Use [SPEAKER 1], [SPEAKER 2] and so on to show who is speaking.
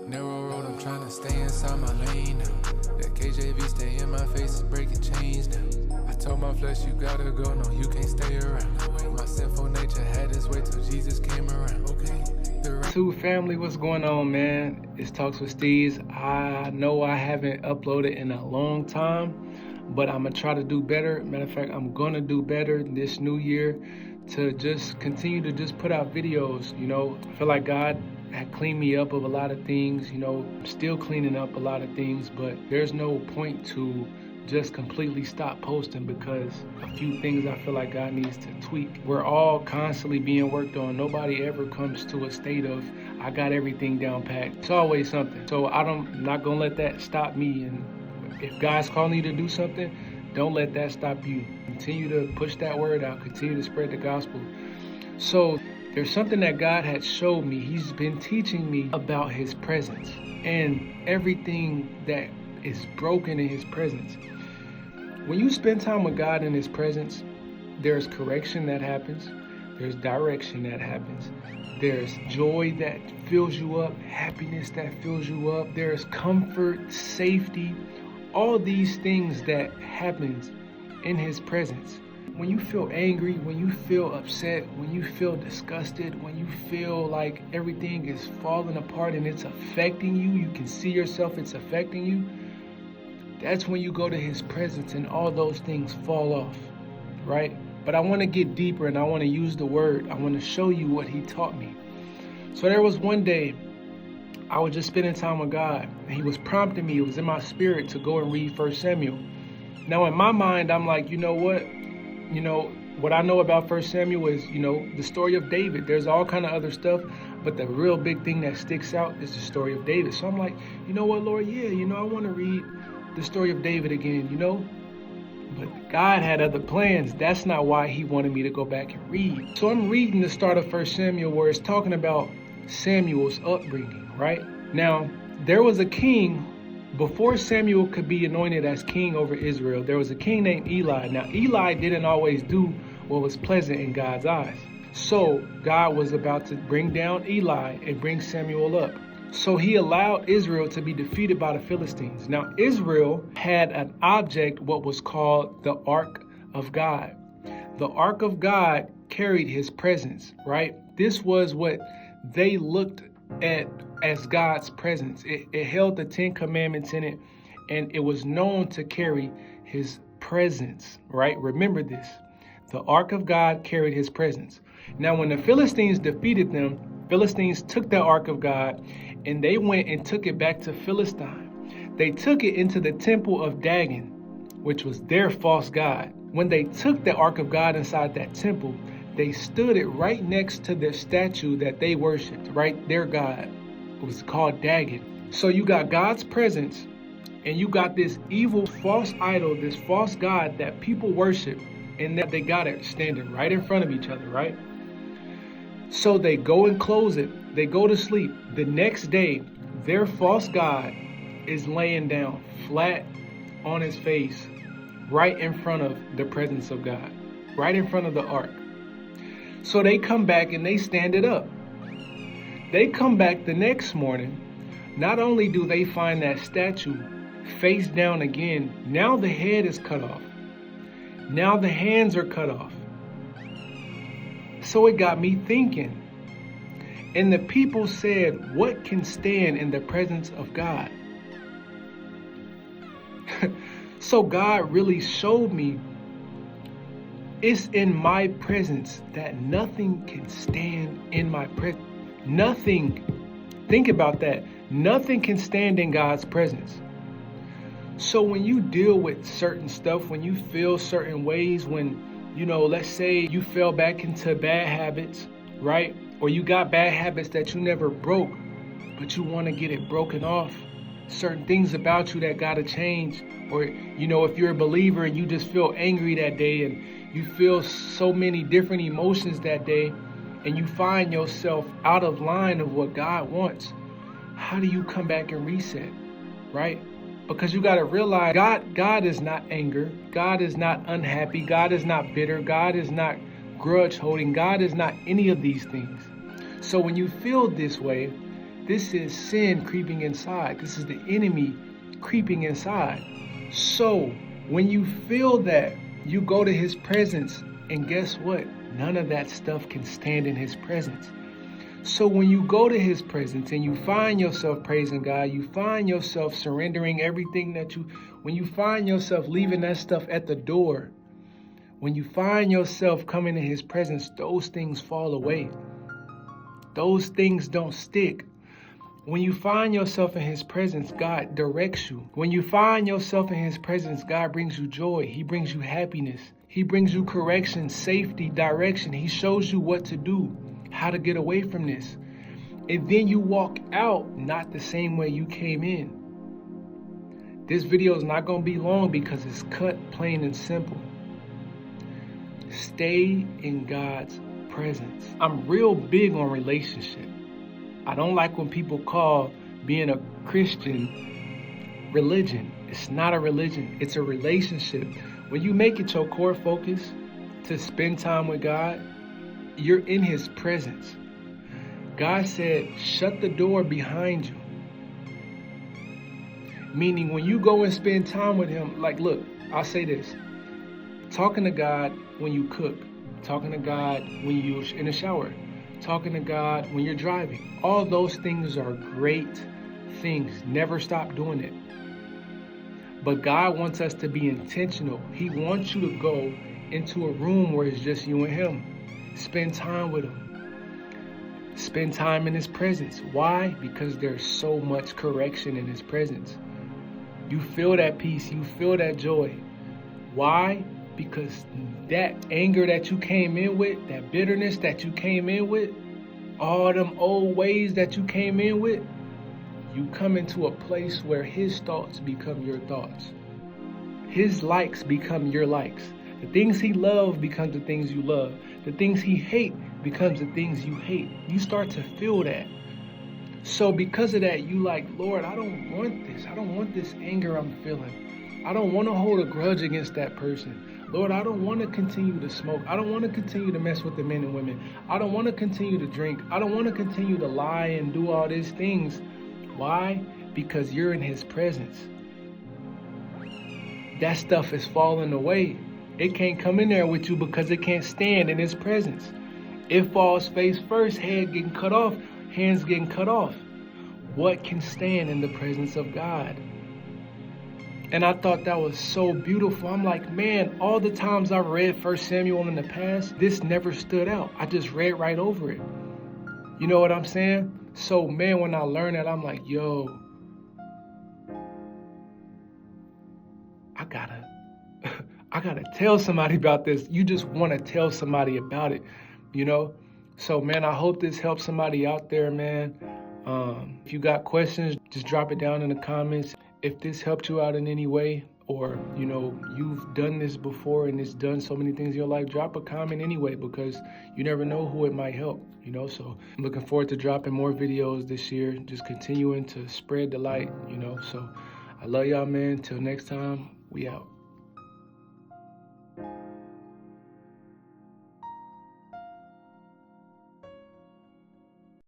[SPEAKER 1] Narrow road, I'm trying to stay inside my lane now. That KJV stay in my face is breaking chains now. I told my flesh you gotta go, no you can't stay around. My sinful nature had its way till Jesus came around. Okay.
[SPEAKER 2] Two family, what's going on, man? It's Talks with Steez. I know I haven't uploaded in a long time, but I'm gonna try to do better. Matter of fact, I'm gonna do better this new year to just continue to just put out videos. You know, I feel like God had cleaned me up of a lot of things. You know, I'm still cleaning up a lot of things, but there's no point to just completely stop posting because a few things I feel like God needs to tweak. We're all constantly being worked on. Nobody ever comes to a state of, I got everything down packed. It's always something. So I'm not gonna let that stop me. And if God's calling you to do something, don't let that stop you. Continue to push that word out, continue to spread the gospel. So there's something that God had showed me. He's been teaching me about his presence and everything that is broken in his presence. When you spend time with God in his presence, there's correction that happens, there's direction that happens, there's joy that fills you up, happiness that fills you up, there's comfort, safety, all these things that happens in his presence. When you feel angry, when you feel upset, when you feel disgusted, when you feel like everything is falling apart and it's affecting you, you can see yourself, it's affecting you, that's when you go to his presence and all those things fall off, right? But I want to get deeper and I want to use the word. I want to show you what he taught me. So there was one day I was just spending time with God and he was prompting me, it was in my spirit to go and read 1 Samuel. Now in my mind, I'm like, you know what? What I know about 1 Samuel is, the story of David. There's all kind of other stuff, but the real big thing that sticks out is the story of David. So I'm like, you know what, Lord? Yeah, I want to read the story of David again, But God had other plans. That's not why he wanted me to go back and read. So I'm reading the start of 1 Samuel where it's talking about Samuel's upbringing, right? Now, there was a king, before Samuel could be anointed as king over Israel, there was a king named Eli. Now, Eli didn't always do what was pleasant in God's eyes. So God was about to bring down Eli and bring Samuel up. So he allowed Israel to be defeated by the Philistines. Now, Israel had an object, what was called the Ark of God. The Ark of God carried his presence, right? This was what they looked at as God's presence. It held the 10 Commandments in it, and it was known to carry his presence, right? Remember this. The Ark of God carried his presence. Now, when the Philistines defeated them, Philistines took the Ark of God and they went and took it back to Philistine. They took it into the temple of Dagon, which was their false god. When they took the Ark of God inside that temple, they stood it right next to their statue that they worshipped, right? Their god. It was called Dagon. So you got God's presence and you got this evil false idol, this false god that people worship, and that they got it standing right in front of each other, right? So they go and close it. They go to sleep. The next day, their false god is laying down flat on his face right in front of the presence of God, right in front of the ark. So they come back and they stand it up. They come back the next morning. Not only do they find that statue face down again, now the head is cut off. Now the hands are cut off. So it got me thinking. And the people said, what can stand in the presence of God? So God really showed me it's in my presence that nothing can stand in my presence. Nothing. Think about that. Nothing can stand in God's presence. So when you deal with certain stuff, when you feel certain ways, when let's say you fell back into bad habits, right? Or you got bad habits that you never broke, but you want to get it broken off. Certain things about you that got to change. Or, if you're a believer and you just feel angry that day and you feel so many different emotions that day and you find yourself out of line of what God wants, how do you come back and reset, right? Because you got to realize God is not anger. God is not unhappy. God is not bitter. God is not grudge holding. God is not any of these things. So when you feel this way, This is sin creeping inside. This is the enemy creeping inside. So when you feel that, you go to his presence, and guess what? None of that stuff can stand in his presence. So when you go to his presence and you find yourself praising God, you find yourself surrendering everything when you find yourself leaving that stuff at the door, when you find yourself coming to his presence, those things fall away. Those things don't stick. When you find yourself in his presence, God directs you. When you find yourself in his presence, God brings you joy. He brings you happiness. He brings you correction, safety, direction. He shows you what to do, how to get away from this. And then you walk out not the same way you came in. This video is not going to be long because it's cut plain and simple. Stay in God's presence. I'm real big on relationship. I don't like when people call being a Christian religion. It's not a religion. It's a relationship. When you make it your core focus to spend time with God, you're in his presence. God said, shut the door behind you. Meaning when you go and spend time with him, like, look, I'll say this. Talking to God when you cook, talking to God when you're in the shower, talking to God when you're driving. All those things are great things. Never stop doing it. But God wants us to be intentional. He wants you to go into a room where it's just you and him. Spend time with him. Spend time in his presence. Why? Because there's so much correction in his presence. You feel that peace. You feel that joy. Why? Because that anger that you came in with, that bitterness that you came in with, all them old ways that you came in with, you come into a place where his thoughts become your thoughts. His likes become your likes. The things he loves become the things you love. The things he hates becomes the things you hate. You start to feel that. So because of that, you like, Lord, I don't want this. I don't want this anger I'm feeling. I don't want to hold a grudge against that person. Lord, I don't want to continue to smoke. I don't want to continue to mess with the men and women. I don't want to continue to drink. I don't want to continue to lie and do all these things. Why? Because you're in his presence. That stuff is falling away. It can't come in there with you because it can't stand in his presence. It falls face first, head getting cut off, hands getting cut off. What can stand in the presence of God? And I thought that was so beautiful. I'm like, man, all the times I've read 1 Samuel in the past, this never stood out. I just read right over it. You know what I'm saying? So, man, when I learned that, I'm like, yo, I gotta tell somebody about this. You just want to tell somebody about it, you know? So, man, I hope this helps somebody out there, man. If you got questions, just drop it down in the comments. If this helped you out in any way, or, you know, you've done this before and it's done so many things in your life, drop a comment anyway, because you never know who it might help, you know? So I'm looking forward to dropping more videos this year, just continuing to spread the light, you know? So I love y'all, man. Till next time, we out.